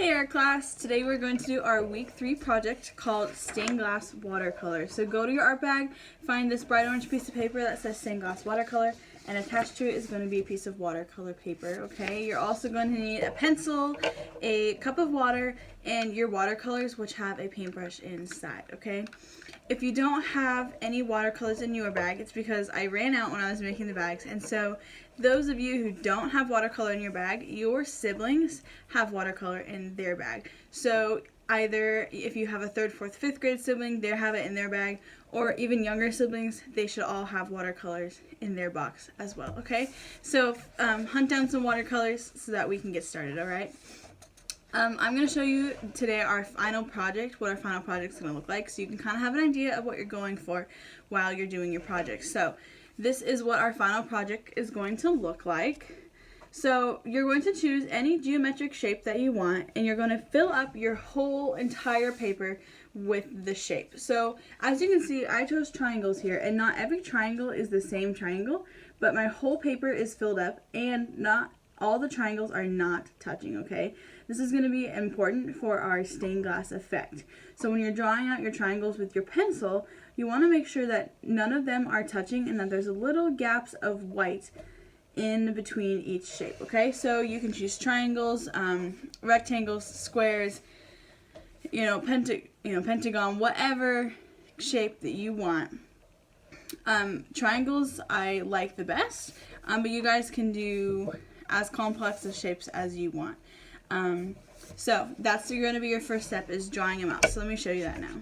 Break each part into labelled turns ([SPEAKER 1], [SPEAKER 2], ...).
[SPEAKER 1] Hey art class, today we're going to do our week 3 project called stained glass watercolor. So go to your art bag, find this bright orange piece of paper that says stained glass watercolor, and attached to it is going to be a piece of watercolor paper, okay? You're also going to need a pencil, a cup of water, and your watercolors, which have a paintbrush inside, okay? If you don't have any watercolors in your bag, it's because I ran out when I was making the bags, and so those of you who don't have watercolor in your bag, your siblings have watercolor in their bag. So either if you have a 3rd, 4th, 5th grade sibling, they have it in their bag, or even younger siblings, they should all have watercolors in their box as well, okay? So hunt down some watercolors so that we can get started, all right? I'm going to show you today our final project, what our final project is going to look like, so you can kind of have an idea of what you're going for while you're doing your project. So this is what our final project is going to look like. So you're going to choose any geometric shape that you want, and you're going to fill up your whole entire paper with the shape. So as you can see, I chose triangles here, and not every triangle is the same triangle, but my whole paper is filled up, and not all the triangles are not touching, okay? This is going to be important for our stained glass effect. So when you're drawing out your triangles with your pencil, you want to make sure that none of them are touching and that there's little gaps of white in between each shape, okay? So you can choose triangles, rectangles, squares, pentagon, whatever shape that you want. Triangles I like the best, but you guys can do as complex of shapes as you want. So that's going to be your first step, is drawing them out. So let me show you that now.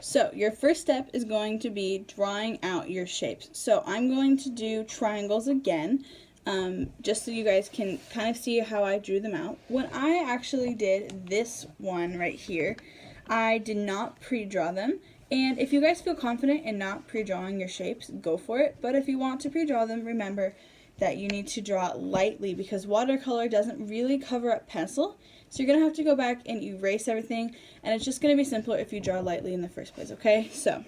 [SPEAKER 1] So your first step is going to be drawing out your shapes. So I'm going to do triangles again, just so you guys can kind of see how I drew them out. When I actually did this one right here, I did not pre-draw them. And if you guys feel confident in not pre-drawing your shapes, go for it. But if you want to pre-draw them, remember that you need to draw lightly, because watercolor doesn't really cover up pencil. So you're going to have to go back and erase everything, and it's just going to be simpler if you draw lightly in the first place, okay? So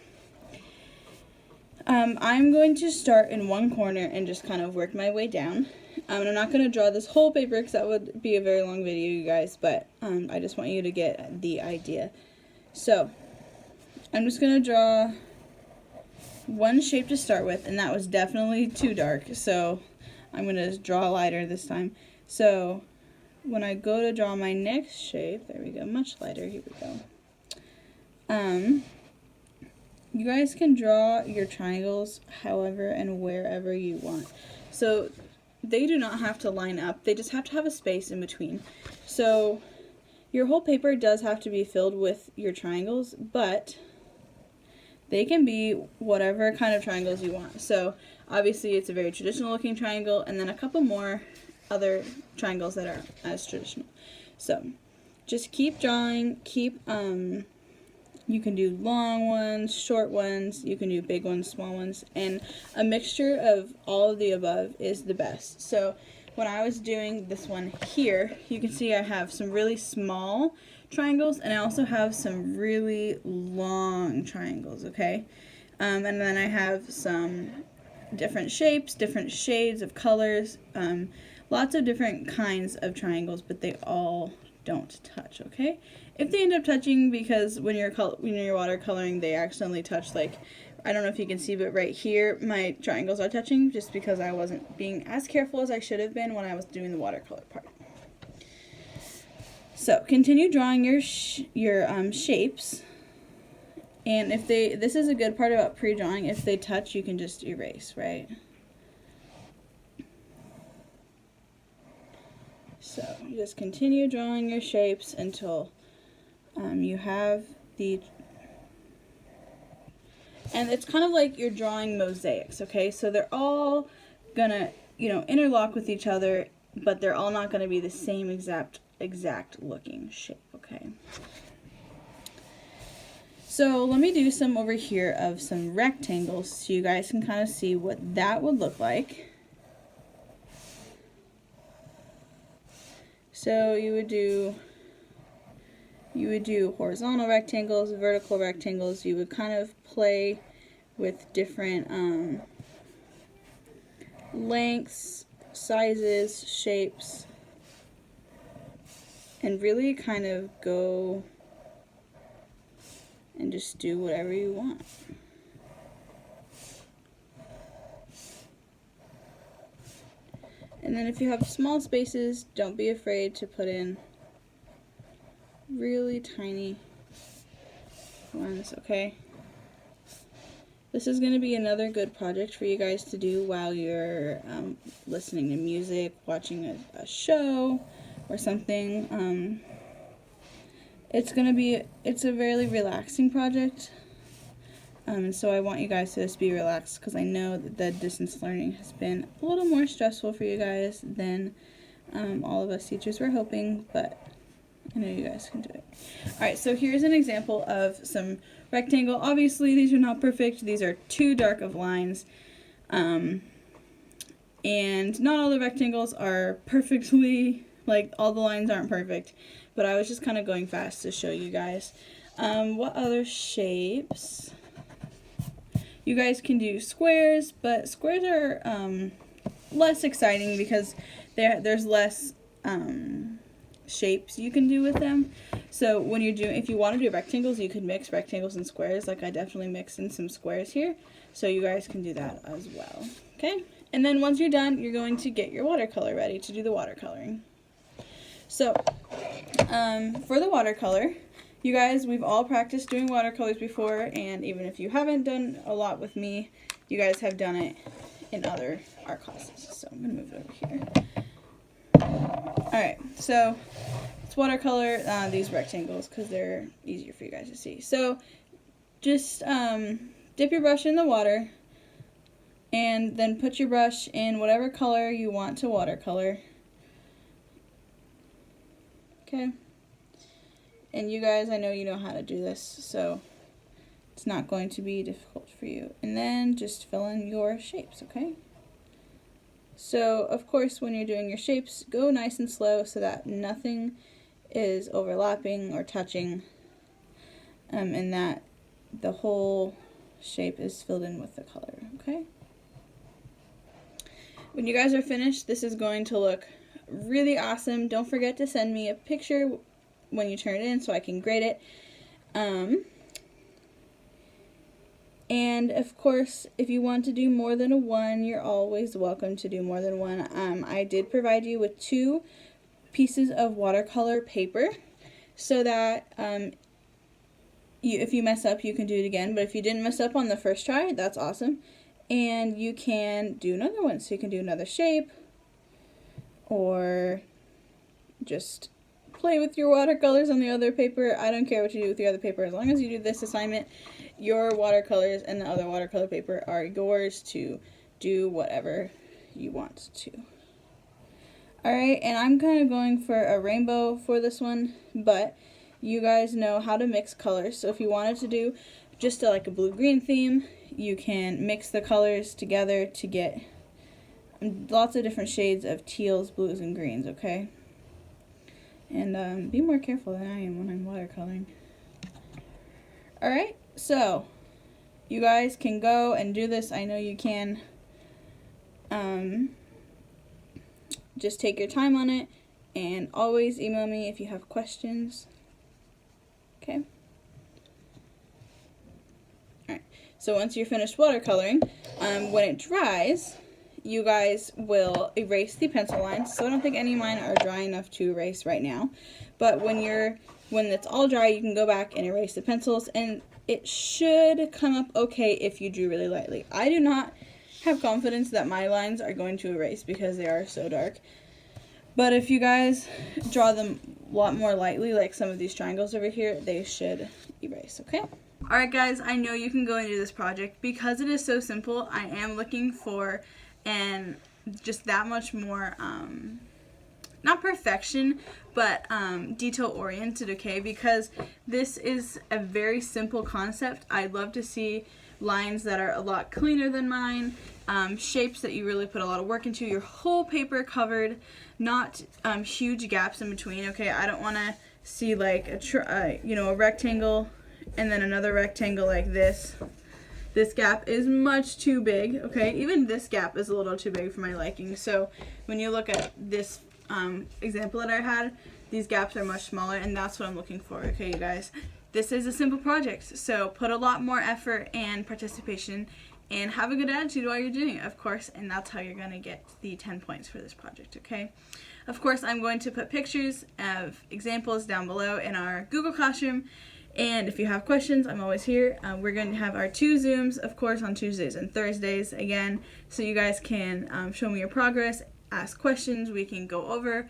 [SPEAKER 1] I'm going to start in one corner and just kind of work my way down. And I'm not going to draw this whole paper because that would be a very long video, you guys, but I just want you to get the idea. So I'm just going to draw one shape to start with, and that was definitely too dark, so I'm going to draw lighter this time. So when I go to draw my next shape, there we go, much lighter, here we go. You guys can draw your triangles however and wherever you want. So they do not have to line up, they just have to have a space in between. So your whole paper does have to be filled with your triangles, but they can be whatever kind of triangles you want. So obviously it's a very traditional looking triangle, and then a couple more other triangles that are as traditional. So just keep drawing, you can do long ones, short ones, you can do big ones, small ones, and a mixture of all of the above is the best. So when I was doing this one here, you can see I have some really small triangles, and I also have some really long triangles, okay? And then I have some different shapes, different shades of colors, lots of different kinds of triangles, but they all don't touch, okay? If they end up touching, because when you're watercoloring, they accidentally touch, like, I don't know if you can see, but right here, my triangles are touching just because I wasn't being as careful as I should have been when I was doing the watercolor part. So continue drawing your shapes, and if this is a good part about pre-drawing, if they touch, you can just erase, right? So you just continue drawing your shapes until you have the, and it's kind of like you're drawing mosaics, okay? So they're all gonna, interlock with each other, but they're all not gonna be the same exact looking shape, okay? So let me do some over here of some rectangles so you guys can kind of see what that would look like. So you would do horizontal rectangles, vertical rectangles. You would kind of play with different lengths, sizes, shapes. and really kind of go and just do whatever you want. And then if you have small spaces, don't be afraid to put in really tiny ones, okay? This is going to be another good project for you guys to do while you're listening to music, watching a show or something. It's a very relaxing project. So I want you guys to just be relaxed, because I know that the distance learning has been a little more stressful for you guys than all of us teachers were hoping, but I know you guys can do it. Alright, so here's an example of some rectangle. Obviously, these are not perfect. These are too dark of lines. And not all the rectangles are perfectly, like, all the lines aren't perfect. But I was just kind of going fast to show you guys. What other shapes? You guys can do squares, but squares are less exciting because there's less shapes you can do with them. So when you're doing, if you want to do rectangles, you could mix rectangles and squares. Like I definitely mixed in some squares here, so you guys can do that as well. Okay, and then once you're done, you're going to get your watercolor ready to do the watercoloring. So for the watercolor, you guys, we've all practiced doing watercolors before, and even if you haven't done a lot with me, you guys have done it in other art classes. So I'm going to move it over here. Alright, so it's watercolor these rectangles because they're easier for you guys to see. So just dip your brush in the water and then put your brush in whatever color you want to watercolor. Okay. And you guys, I know you know how to do this, so it's not going to be difficult for you. And then just fill in your shapes, okay? So, of course, when you're doing your shapes, go nice and slow so that nothing is overlapping or touching, and that the whole shape is filled in with the color, okay? When you guys are finished, this is going to look really awesome. Don't forget to send me a picture when you turn it in so I can grade it. And of course, if you want to do more than a one, you're always welcome to do more than one. I did provide you with 2 pieces of watercolor paper so that if you mess up, you can do it again. But if you didn't mess up on the first try, that's awesome. And you can do another one. So you can do another shape, or just play with your watercolors on the other paper. I don't care what you do with the other paper. As long as you do this assignment, your watercolors and the other watercolor paper are yours to do whatever you want to. Alright, and I'm kind of going for a rainbow for this one, but you guys know how to mix colors. So if you wanted to do just like a blue-green theme, you can mix the colors together to get lots of different shades of teals, blues, and greens, okay? And be more careful than I am when I'm watercoloring. Alright, so you guys can go and do this. I know you can. Just take your time on it, and always email me if you have questions. Okay? Alright, so once you're finished watercoloring, when it dries, you guys will erase the pencil lines. So I don't think any of mine are dry enough to erase right now. But when it's all dry, you can go back and erase the pencils, and it should come up okay if you drew really lightly. I do not have confidence that my lines are going to erase because they are so dark. But if you guys draw them a lot more lightly, like some of these triangles over here, they should erase, okay? Alright guys, I know you can go and do this project. Because it is so simple, I am looking for just that much more, not perfection, but detail oriented, okay? Because this is a very simple concept. I'd love to see lines that are a lot cleaner than mine, shapes that you really put a lot of work into, your whole paper covered, not huge gaps in between, okay? I don't want to see like a rectangle and then another rectangle like this. This gap is much too big, okay? Even this gap is a little too big for my liking. So when you look at this example that I had, these gaps are much smaller, and that's what I'm looking for, okay, you guys? This is a simple project, so put a lot more effort and participation and have a good attitude while you're doing it, of course, and that's how you're going to get the 10 points for this project, okay? Of course, I'm going to put pictures of examples down below in our Google Classroom, and if you have questions, I'm always here. We're going to have our 2 Zooms, of course, on Tuesdays and Thursdays again, so you guys can show me your progress, ask questions, we can go over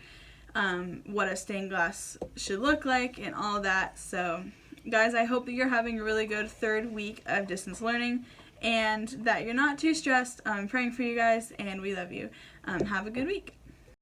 [SPEAKER 1] what a stained glass should look like and all that. So guys, I hope that you're having a really good 3rd week of distance learning and that you're not too stressed. I'm praying for you guys, and we love you. Have a good week.